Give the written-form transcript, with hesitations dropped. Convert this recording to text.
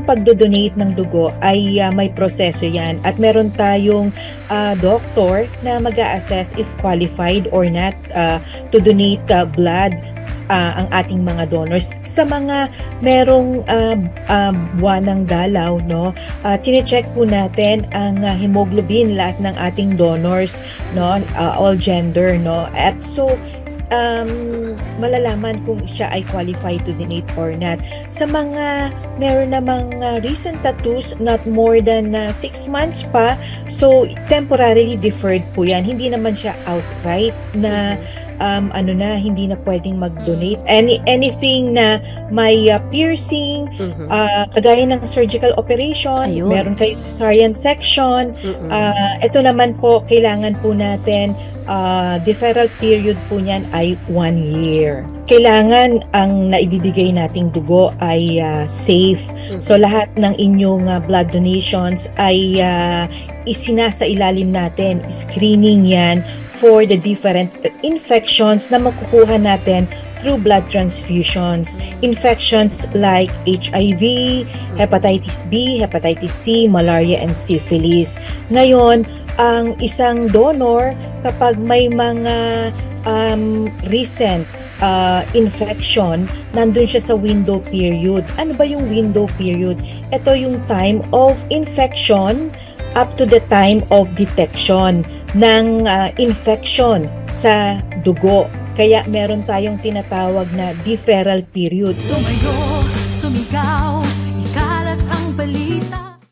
pagdodonate ng dugo ay may proseso yan at meron tayong doctor na mag-a-assess if qualified or not to donate blood ang ating mga donors. Sa mga merong buwanang dalaw, no, tine-check po natin ang hemoglobin lahat ng ating donors, no, all gender, no, at so malalaman kung siya ay qualified to donate or not. Sa mga meron namang recent tattoos, not more than 6 months pa, so temporarily deferred po yan. Hindi naman siya outright na hindi na pwedeng mag-donate. Anything na may piercing, kagaya ng surgical operation, meron kayong cesarean section, ito naman po, kailangan po natin, deferral period po niyan ay 1 year. Kailangan ang naibibigay nating dugo ay safe. So lahat ng inyong blood donations ay isinasailalim natin, screening yan for the different infections na makukuha natin through blood transfusions. Infections like HIV, hepatitis B, hepatitis C, malaria, and syphilis. Ngayon, ang isang donor, kapag may mga recent infection, nandun siya sa window period. Ano ba yung window period? Ito yung time of infection up to the time of detection ng infection sa dugo. Kaya meron tayong tinatawag na deferral period. Tumayo, sumigaw,